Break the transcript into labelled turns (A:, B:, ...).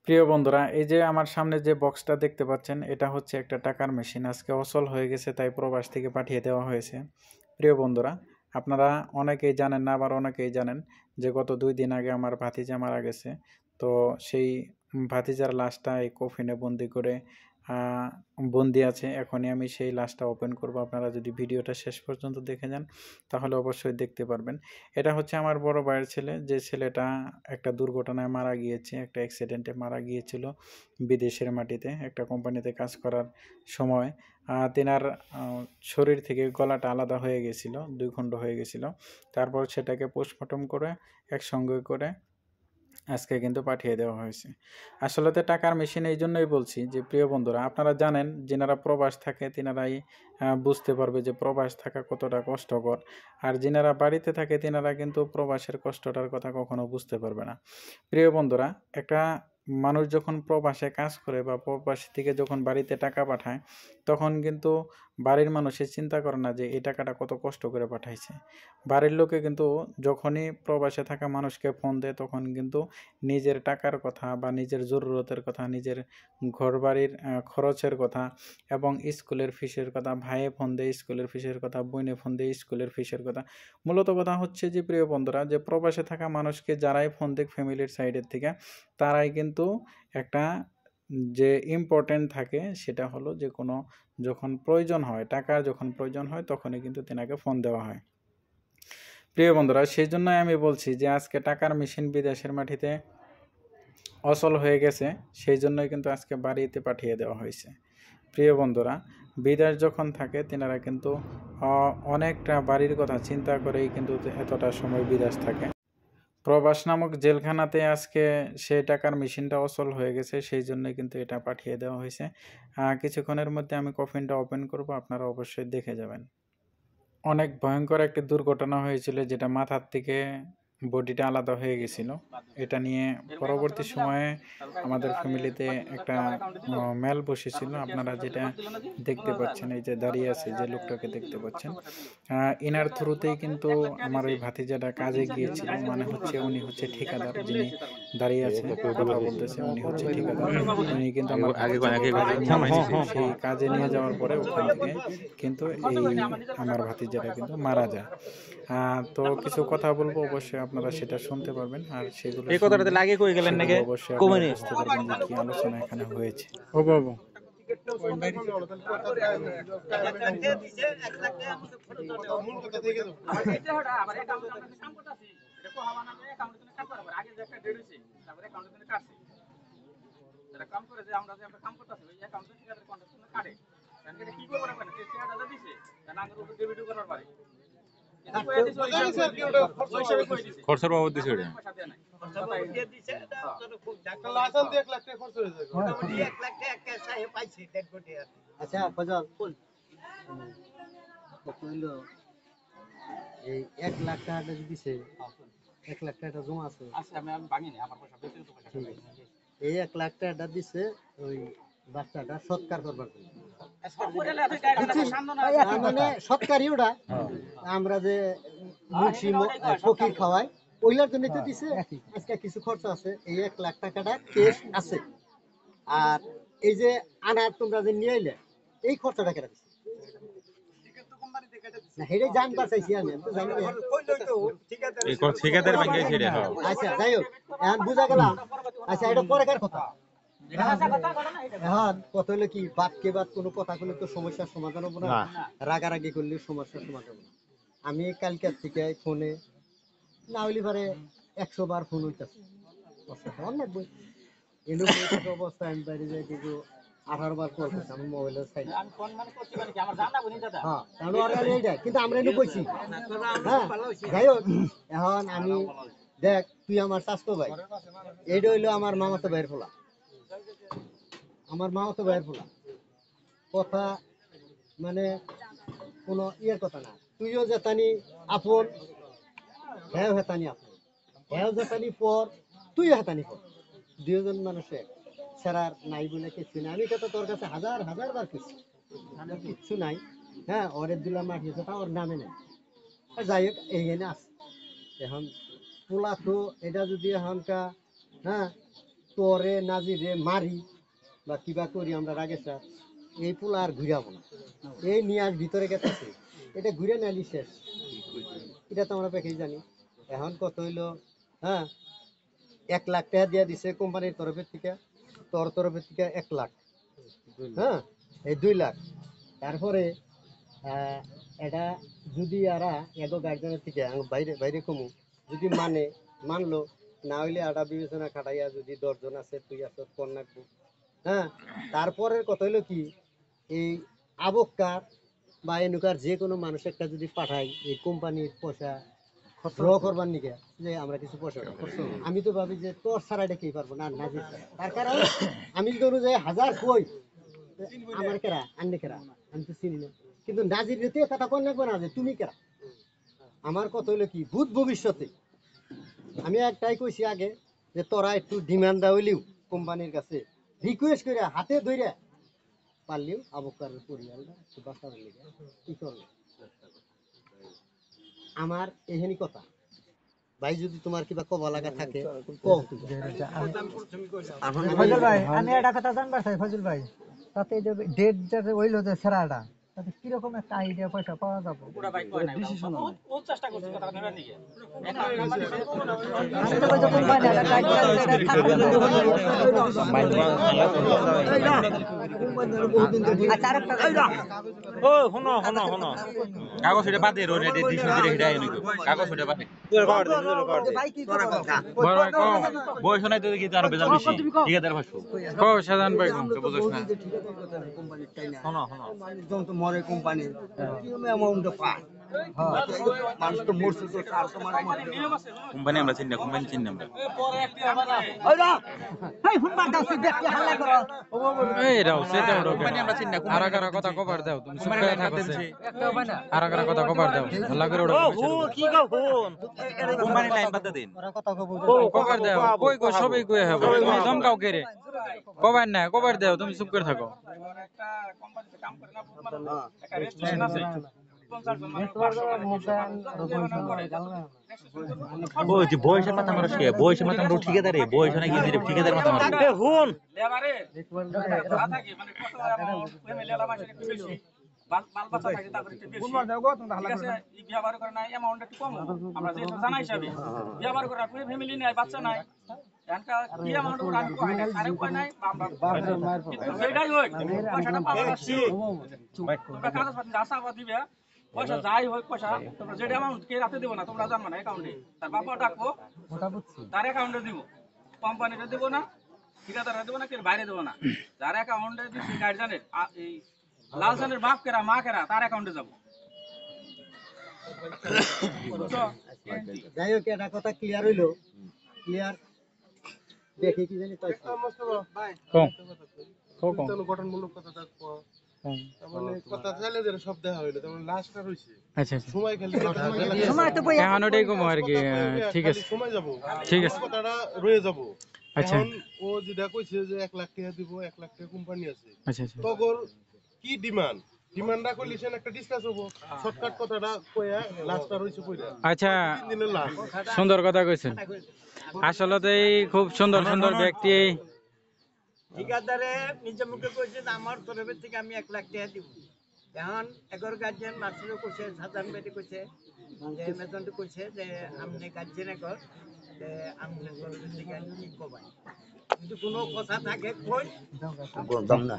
A: প্রিয় বন্ধুরা, এই যে আমার সামনে যে বক্সটা দেখতে পাচ্ছেন, এটা হচ্ছে একটা টাকার মেশিন। আজকে অচল হয়ে গেছে, তাই প্রবাস থেকে পাঠিয়ে দেওয়া হয়েছে। প্রিয় বন্ধুরা, আপনারা অনেকেই জানেন না, আবার অনেকেই জানেন যে গত 2 দিন আগে আমার ভাতিজা মারা গেছে। তো সেই ভাতিজার লাশটা এই কফিনে বন্দি করে বন্দি আছে। এখনই আমি সেই লাশটা ওপেন করব। আপনারা যদি ভিডিওটা শেষ পর্যন্ত দেখে যান তাহলে অবশ্যই দেখতে পারবেন। এটা হচ্ছে আমার বড় ভাইয়ের ছেলে, যে ছেলেটা একটা দুর্ঘটনায় মারা গিয়েছে, একটা অ্যাক্সিডেন্টে মারা গিয়েছিল বিদেশের মাটিতে একটা কোম্পানিতে কাজ করার সময়। তেনার শরীর থেকে গলাটা আলাদা হয়ে গেছিল, 2 খণ্ড হয়ে গেছিল। তারপর সেটাকে পোস্টমর্টম করে একসঙ্গে করে আজকে কিন্তু পাঠিয়ে দেওয়া হয়েছে। আসলে টাকার মেশিন এই জন্যই বলছি যে প্রিয় বন্ধুরা, আপনারা জানেন যেনারা প্রবাস থাকে তেনারাই বুঝতে পারবে যে প্রবাস থাকা কতটা কষ্টকর। আর যেনারা বাড়িতে থাকে তেনারা কিন্তু প্রবাসের কষ্টটার কথা কখনো বুঝতে পারবে না। প্রিয় বন্ধুরা, একটা মানুষ যখন প্রবাসে কাজ করে বা প্রবাস থেকে যখন বাড়িতে টাকা পাঠায়, তখন কিন্তু বাড়ির মানুষের চিন্তা করে না যে এই টাকাটা কত কষ্ট করে পাঠাইছে। বাড়ির লোকে কিন্তু যখনই প্রবাসে থাকা মানুষকে ফোন দেয়, তখন কিন্তু নিজের টাকার কথা বা নিজের জরুরতের কথা, নিজের ঘরবাড়ির খরচের কথা এবং স্কুলের ফিসের কথা, ভাইয়ে ফোন দেয় স্কুলের ফিসের কথা, বোনে ফোন দেয় স্কুলের ফিসের কথা। মূলত কথা হচ্ছে যে প্রিয় বন্ধুরা, যে প্রবাসে থাকা মানুষকে যারাই ফোন দেয় ফ্যামিলির সাইডের থেকে, তারাই কিন্তু একটা যে ইম্পর্টেন্ট থাকে সেটা হলো যে কোনো যখন প্রয়োজন হয়, টাকার যখন প্রয়োজন হয়, তখনই কিন্তু তেনাকে ফোন দেওয়া হয়। প্রিয় বন্ধুরা, সেই জন্যই আমি বলছি যে আজকে টাকার মেশিন বিদেশের মাটিতে অচল হয়ে গেছে, সেই জন্যই কিন্তু আজকে বাড়িতে পাঠিয়ে দেওয়া হয়েছে। প্রিয় বন্ধুরা, বিদেশ যখন থাকে তেনারা কিন্তু অনেকটা বাড়ির কথা চিন্তা করেই কিন্তু এতটা সময় বিদেশ থাকে। প্রবাস নামক জেলখানাতে আজকে সেই টাকার মেশিনটা অচল হয়ে গেছে, সেই জন্যই কিন্তু এটা পাঠিয়ে দেওয়া হয়েছে। কিছুক্ষণের মধ্যে আমি কফিনটা ওপেন করব, আপনারা অবশ্যই দেখে যাবেন। অনেক ভয়ঙ্কর একটি দুর্ঘটনা হয়েছিল, যেটা মাথার থেকে বডিটা আলাদা হয়ে গেছিল। এটা নিয়ে পরবর্তী সময়ে আমাদের ফ্যামিলিতে একটা মেল বসেছিল। আপনারা যেটা দেখতে পাচ্ছেন, এই যে দাঁড়িয়ে আছে যে লোকটাকে দেখতে পাচ্ছেন, ইনার থ্রুতেই কিন্তু আমার ওই ভাতিজাটা কাজে গিয়েছিল। মানে হচ্ছে উনি হচ্ছে ঠিকাদার, যিনি দাঁড়িয়ে আছে কথা বলতেছে উনি হচ্ছে ঠিকাদার। উনি কিন্তু আমার ভাতিজাকে কাজে নিয়ে গেছিল। সেই কাজে নিয়ে যাওয়ার পরে ওখান থেকে কিন্তু এই আমার ভাতিজাটা কিন্তু মারা যায়। তো কিছু কথা বলবো, অবশ্যই আপনারা সেটা শুনতে পারবেন। আর সেগুলো
B: এই কথাটাতে
A: শুনলে
B: লাগে কই গেলেন নাকি
A: অবশ্যই আপনারা
B: কমেনি
A: বুঝতে পারবেন যে কি আলোচনা এখানে হয়েছে।
B: হবো হবো খরচের বাবদ দিছে ওটা
C: আচ্ছা ফজল কইলো এই 1 লাখ টাকাটা দিছে, 1 লাখ টাকা জমা আছে। এই 1 লাখ টাকাটা দিছে ওই বাচ্চাটা সৎকার করবার জন্য। মানে সৎকারই ওটা আমরা যে মুন্সি ফকির খাওয়াই ওইলার জন্য তো দিছে। আজকে কিছু খরচ আছে, এই 1 লাখ টাকাটা কেস আছে। আর এই যে আনার তোমরা যে নিয়ে এলে, এই খরচটা কেটে দিছে না, হেডে জানবার চাইছি আমি, তো জানি না।
B: ঠিকাদার ব্যাংকে ছেড়ে হ্যাঁ
C: আচ্ছা যাই হোক, এখন বুঝা গেলাম। আচ্ছা এটা পরেকার কথা। এখন কথা হলো কি, বাদকে বাদ কোনো কথা বলে তো সমস্যার সমাধান হবো না, রাগারাগি করলে সমস্যার সমাধান হবে না। আমি কালকের থেকে ফোনে না হইলে পারে 100 বার ফোন হইতেছে অনেক বই এনে অবস্থা আমি বাইরে যাই কিন্তু 18 বার কল করছি আমার মোবাইলের সাইডে। হ্যাঁ কিন্তু আমরা এনে বইছি। হ্যাঁ যাই হোক, এখন আমি দেখ তুই আমার স্বাস্থ্য ভাই, এইটা হইলো আমার মামাতো ভাইয়ের ফোলা, আমার মামাতো ভাইয়ের ফোলা। কথা মানে কোনো ইয়ের কথা না, তুইও যেতানি আপন, হ্যাঁ হেতানি আপন, হ্যাঁ যেতানি পর, তুইও হেতানি পর, দুজন মানুষের ছাড়ার নাই বলে কিছু না। আমি তো তোর কাছে হাজার হাজার বার কিছু কিচ্ছু নাই। হ্যাঁ ওরে দিলাম মাটিয়েছে, তা ওর নামে নেই। যাই হোক এইখানে আছে এখন পোলা তো এটা যদি এখনকার হ্যাঁ তোরে নাজিরে মারি বা কিবা করি আমরা রাগে স্যার এই পোলা আর ঘুরাবো না, এই নিয়ে আজ ভিতরে গেছে এটা ঘুরে নালি শেষ। এটা তো আমরা পেকেই জানি। এখন কত হইলো, হ্যাঁ 1 লাখ টাকা দিয়ে দিছে কোম্পানির তরফের থেকে, তোর তরফের থেকে 1 লাখ, হ্যাঁ এই 2 লাখ। তারপরে এটা যদি আরা এগো গার্জেনের থেকে বাইরে বাইরে কমু যদি মানলো, না হইলে আটা বিবেচনা খাটাইয়া যদি 10 জন আছে তুই আছো কোন রাখবো, হ্যাঁ। তারপরের কথা হইলো কি, এই আবক্কার বা এনুকার যে কোনো মানুষ একটা যদি পাঠাই এই কোম্পানির পয়সা ড্র করবার নিকে, যে আমরা কিছু পয়সা আমি তো ভাবি যে তোর ছাড়া এটা কি পারবো না, নাজির ছাড়া। তার কারণ আমি যদি অনুযায়ী 1000 কই আমার কেরা আন্নে কেরা আমি তো চিনি না, কিন্তু নাজির রেতে কথা কোন রাখবো না যে তুমি কেরা। আমার কথা হইলো কি, ভূত ভবিষ্যতে আমি একটাই কইছি আগে যে তোরা একটু ডিমান্ড দাওলিও কোম্পানির কাছে রিকোয়েস্ট করে হাতে ধরে পারলিও আবকারের পরিবারটা একটু বাঁচানোর লিগে কি করবে। আমার এখানি কথা ভাই, যদি তোমার কিবা কবা লাগা থাকে কও।
D: ফজল ভাই, আমি একটা কথা জানবার চাই ফজল ভাই, তাতে যে ডেট যে হইলো যে সেরাটা, তাতে কিরকম একটা আইডিয়া পয়সা পাওয়া যাবে?
B: কাগজ এটা বাদে রোড এটা দিছ দিলে হিডা এনে কাগজ এটা বাদে বড় কম বয়স নাই তো কি তার বেজাল বেশি ঠিক আছে ভাষো কো সাধারণ ভাই কম তো বুঝছ না শোনো
C: যখন তো মরে কোম্পানি কি অ্যামাউন্ট পায়, মানুষ তো মরছে তো আর তোমার
B: কোম্পানি আমরা চিনি না কোম্পানি চিনি না
D: এই ফুটবল দাও দেখতে হাল্লা করো।
A: এই রাও সেটা ওড়ো
B: কোম্পানি আমরা চিনি না
A: আরাগারা কথা কভার দাও তুমি চুপ করে থাকো আরাগারা কথা কভার দাও হাল্লা করে ওড়ো
B: কি গো ফোন কোম্পানি লাইন বাদ দিন
C: ওরা কথা কব
A: কভার দাও কই গো সবাই কই হবে তুমি ধমকাও কে রে কভার না কভার দাও তুমি চুপ করে থাকো
E: একটা কোম্পানিতে কাম করে না একটা রেস্টুরেন্ট আছে 50 জন
B: ও যে বয়সের মাথা মারছ কে বয়সের মাথা মারো ঠিকাদার রে বয়স নাকি ঠিকাদার মাথা মারো এ হুন
E: লেবারে কথা থাকে মানে কত ফ্যামিলি এলা মাসে একটু বেশি বাল বাচ্চা থাকে তারপরে একটু বেশি ঠিক আছে এই ব্যবহার করে না অ্যামাউন্ট একটু কম আমরা যেটা জানা হিসাবে ব্যবহার করে পুরো ফ্যামিলি নাই বাচ্চা নাই এনকা কি অ্যামাউন্ট করে আমি কই না আরে কই নাই কিন্তু যেটাই হোক পয়সাটা পাওয়া যাচ্ছে তোমরা কাগজপত্র আশাবাদ দিবে পয়সা যাই হোক পয়সা তোমরা যেটা অ্যামাউন্ট কে রাতে দেবো না তোমরা জানবে না অ্যাকাউন্টে তার বাবা ডাকবো তার অ্যাকাউন্টে দিব কোম্পানিতে দেবো না ঠিকাদারে দেবো না কেউ বাইরে দেবো না যার অ্যাকাউন্টে দিচ্ছি গার্জিয়ানের এই লালসানের বাপ কেরা মা কেরা তার অ্যাকাউন্টে যাবো
C: যাই হোক এটা কথা ক্লিয়ার হইলো, ক্লিয়ার দেখি কি জানি তাই
A: কম কম
F: গঠনমূলক কথাটা মানে কথা চাইলে যে সব দেখা হইলো তেমন লাস্টটা হইছে
A: আচ্ছা
F: সময় খালি
D: সময় তো বইয়া
A: এখন ওটাই কম আর কি ঠিক আছে
F: সময় যাব
A: ঠিক আছে
F: কথাটা রয়ে যাব।
A: আচ্ছা
F: এখন ও যেটা কইছে যে 1 লাখ টাকা দিব 1 লাখ টাকা কোম্পানি আছে
A: আচ্ছা আচ্ছা
F: তগর কি ডিমান্ডটা কইলিছেন একটা ডিসকাস হবো শর্টকাট কথাটা কইয়া লাস্টটা রইছে কইরা
A: আচ্ছা
F: 3 দিনের লাস্ট
A: সুন্দর কথা কইছেন আসলে খুব সুন্দর সুন্দর ব্যক্তি
G: ঠিকাদারে নিজে মুখে কইছে আমার তরফের থেকে আমি 1 লাখ টাকা দিব। এখন 11 গার্জিয়ান মাস্টারও কইছে সাজান বেটি কইছে যে মেজন্ত কইছে যে আমনে গার্জিয়ান একর যে আমনে তরফের থেকে আমি কি কবাই, কিন্তু কোনো কথা থাকে কই
C: বলতাম না।